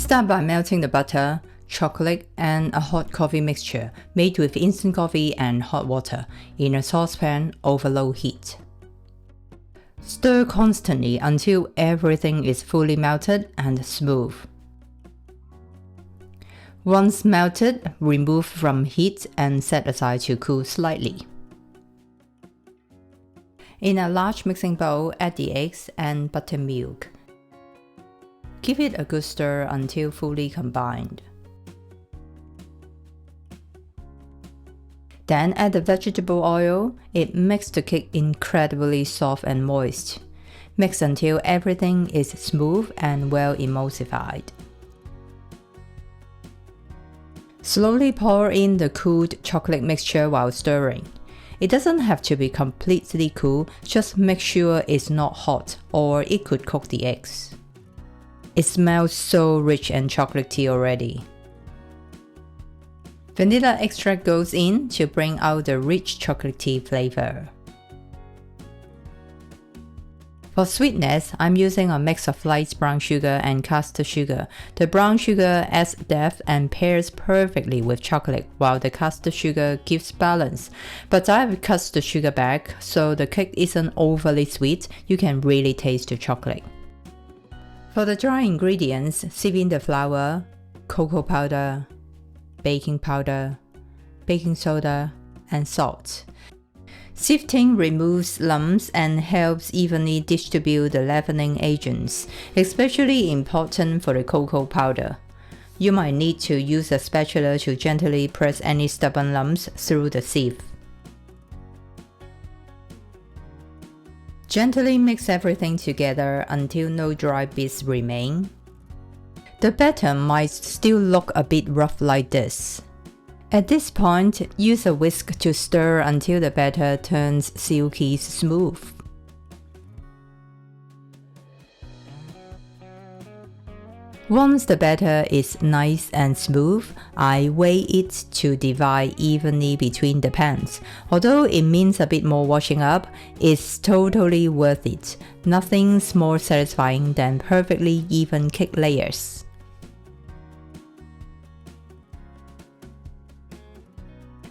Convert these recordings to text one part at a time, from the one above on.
Start by melting the butter, chocolate, and a hot coffee mixture made with instant coffee and hot water in a saucepan over low heat. Stir constantly until everything is fully melted and smooth. Once melted, remove from heat and set aside to cool slightly. In a large mixing bowl, add the eggs and buttermilk. Give it a good stir until fully combined. Then add the vegetable oil. It makes the cake incredibly soft and moist. Mix until everything is smooth and well emulsified. Slowly pour in the cooled chocolate mixture while stirring. It doesn't have to be completely cool, just make sure it's not hot or it could cook the eggs. It smells so rich and chocolatey already. Vanilla extract goes in to bring out the rich chocolatey flavor. For sweetness, I'm using a mix of light brown sugar and caster sugar. The brown sugar adds depth and pairs perfectly with chocolate, while the caster sugar gives balance. But I've cut the sugar back, so the cake isn't overly sweet. You can really taste the chocolate. For the dry ingredients, sieve in the flour, cocoa powder, baking powder, baking soda, and salt. Sifting removes lumps and helps evenly distribute the leavening agents, especially important for the cocoa powder. You might need to use a spatula to gently press any stubborn lumps through the sieve. Gently mix everything together until no dry bits remain. The batter might still look a bit rough like this. At this point, use a whisk to stir until the batter turns silky smooth. Once the batter is nice and smooth, I weigh it to divide evenly between the pans. Although it means a bit more washing up, it's totally worth it. Nothing's more satisfying than perfectly even cake layers.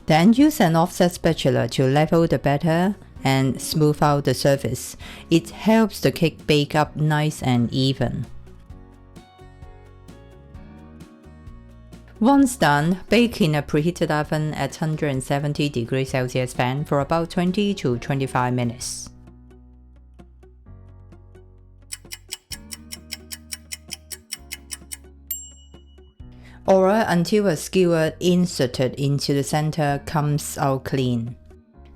Then use an offset spatula to level the batter and smooth out the surface. It helps the cake bake up nice and even. Once done, bake in a preheated oven at 170 degrees Celsius fan for about 20 to 25 minutes. Or until a skewer inserted into the center comes out clean.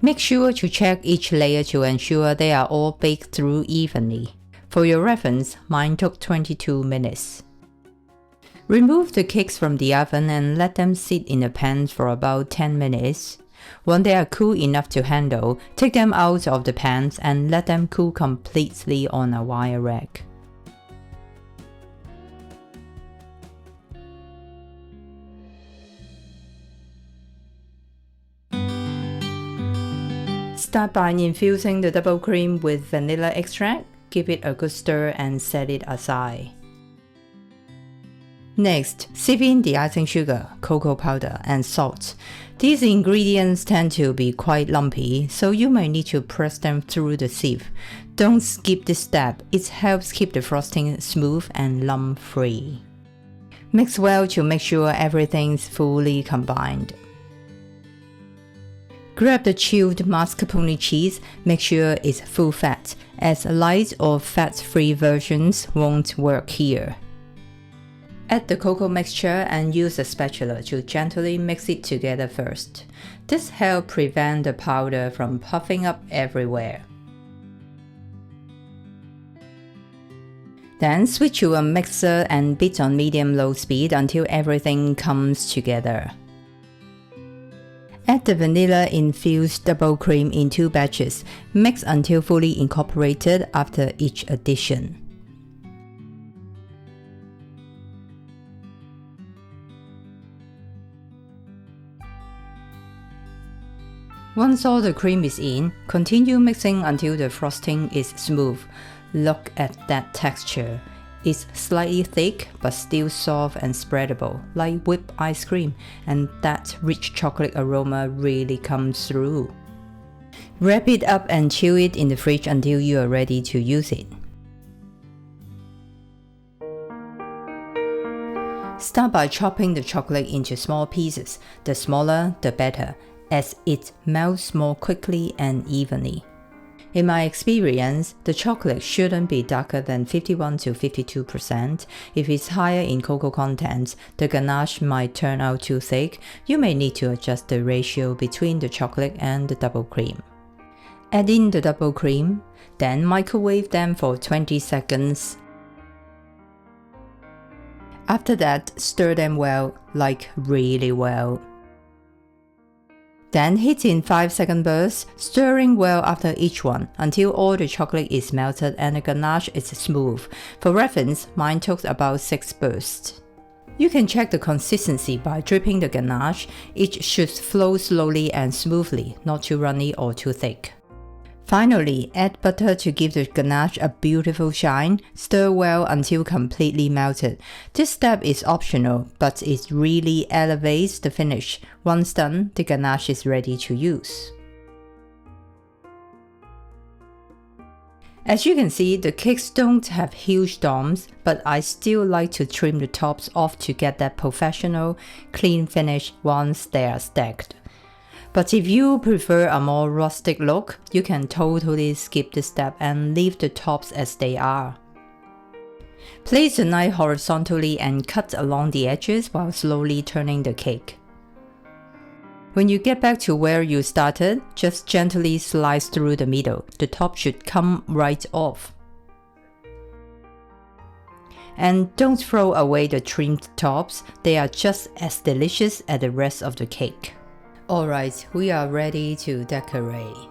Make sure to check each layer to ensure they are all baked through evenly. For your reference, mine took 22 minutes. Remove the cakes from the oven and let them sit in the pan for about 10 minutes. When they are cool enough to handle, take them out of the pans and let them cool completely on a wire rack. Start by infusing the double cream with vanilla extract. Give it a good stir and set it aside. Next, sieve in the icing sugar, cocoa powder, and salt. These ingredients tend to be quite lumpy, so you may need to press them through the sieve. Don't skip this step, it helps keep the frosting smooth and lump-free. Mix well to make sure everything's fully combined. Grab the chilled mascarpone cheese, make sure it's full fat, as light or fat-free versions won't work here. Add the cocoa mixture and use a spatula to gently mix it together first. This helps prevent the powder from puffing up everywhere. Then switch to a mixer and beat on medium-low speed until everything comes together. Add the vanilla-infused double cream in 2 batches. Mix until fully incorporated after each addition. Once all the cream is in, continue mixing until the frosting is smooth. Look at that texture. It's slightly thick but still soft and spreadable, like whipped ice cream, and that rich chocolate aroma really comes through. Wrap it up and chill it in the fridge until you are ready to use it. Start by chopping the chocolate into small pieces. The smaller, the better, as it melts more quickly and evenly. In my experience, the chocolate shouldn't be darker than 51 to 52%. If it's higher in cocoa content, the ganache might turn out too thick. You may need to adjust the ratio between the chocolate and the double cream. Add in the double cream, then microwave them for 20 seconds. After that, stir them well, like really well. Then heat in 5-second bursts, stirring well after each one until all the chocolate is melted and the ganache is smooth. For reference, mine took about 6 bursts. You can check the consistency by dripping the ganache. It should flow slowly and smoothly, not too runny or too thick. Finally, add butter to give the ganache a beautiful shine. Stir well until completely melted. This step is optional, but it really elevates the finish. Once done, the ganache is ready to use. As you can see, the cakes don't have huge domes, but I still like to trim the tops off to get that professional, clean finish once they are stacked. But if you prefer a more rustic look, you can totally skip this step and leave the tops as they are. Place the knife horizontally and cut along the edges while slowly turning the cake. When you get back to where you started, just gently slice through the middle. The top should come right off. And don't throw away the trimmed tops, they are just as delicious as the rest of the cake. Alright, we are ready to decorate.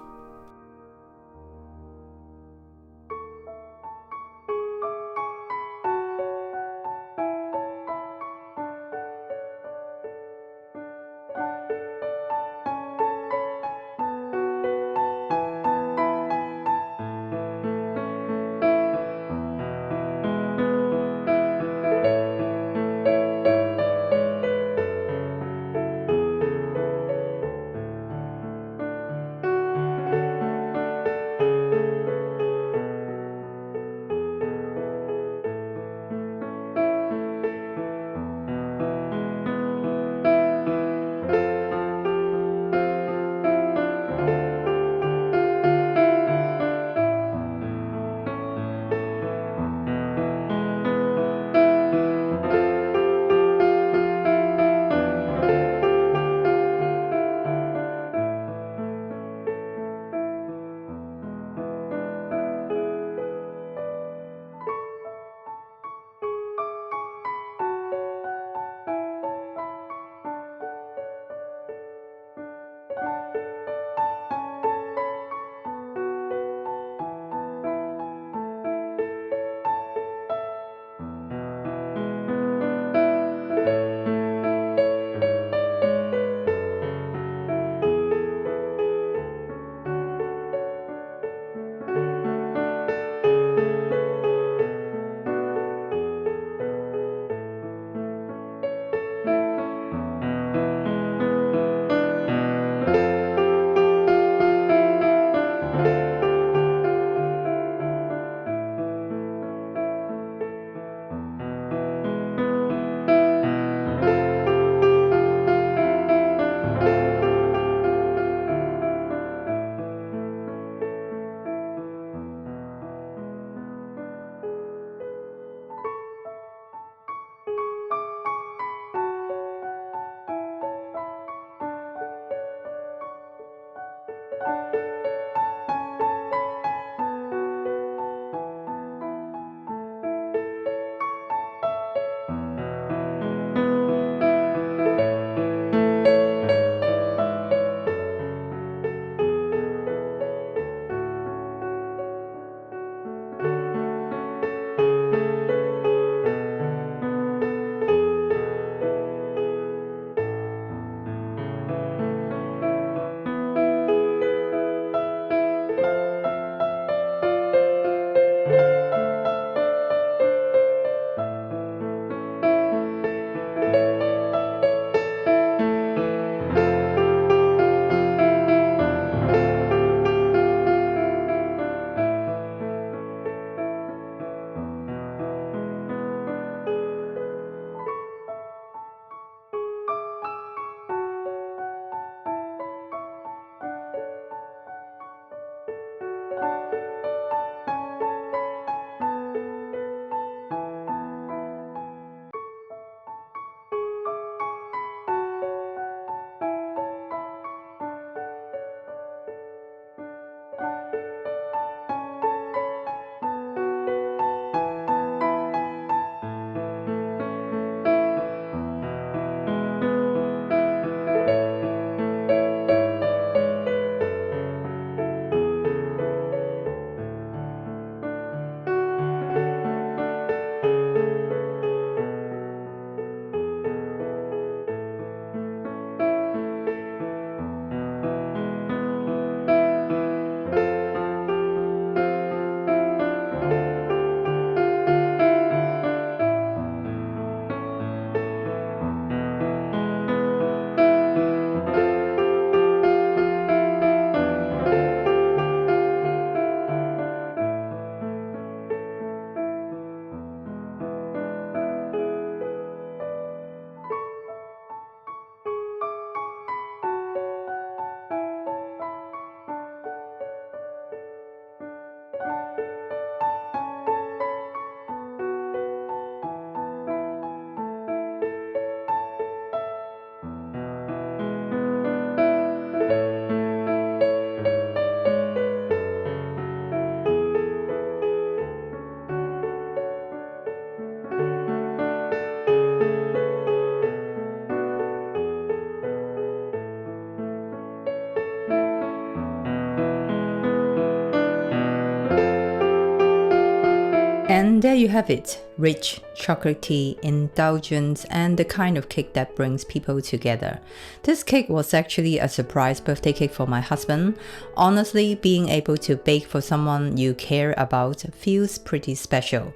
And there you have it, rich, chocolatey, indulgent, and the kind of cake that brings people together. This cake was actually a surprise birthday cake for my husband. Honestly, being able to bake for someone you care about feels pretty special.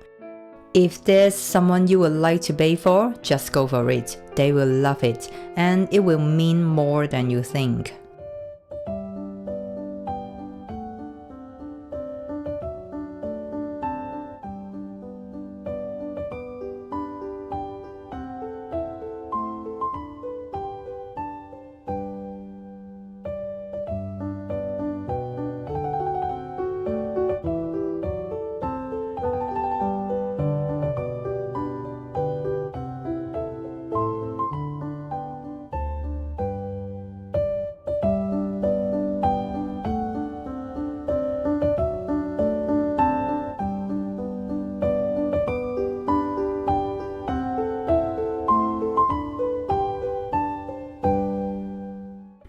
If there's someone you would like to bake for, just go for it. They will love it, and it will mean more than you think.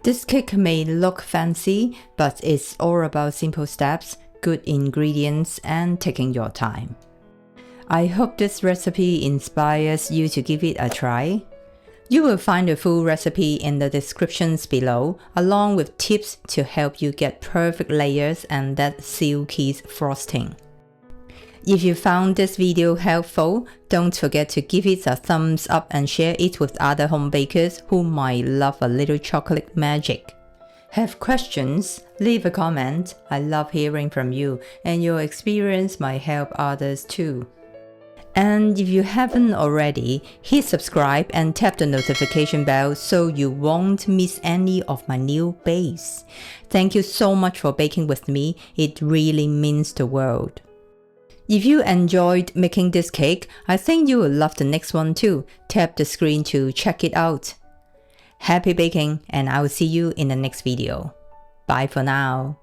This cake may look fancy, but it's all about simple steps, good ingredients, and taking your time. I hope this recipe inspires you to give it a try. You will find the full recipe in the descriptions below, along with tips to help you get perfect layers and that silky frosting. If you found this video helpful, don't forget to give it a thumbs up and share it with other home bakers who might love a little chocolate magic. Have questions? Leave a comment. I love hearing from you, and your experience might help others too. And if you haven't already, hit subscribe and tap the notification bell so you won't miss any of my new bakes. Thank you so much for baking with me. It really means the world. If you enjoyed making this cake, I think you will love the next one too. Tap the screen to check it out. Happy baking, and I will see you in the next video. Bye for now.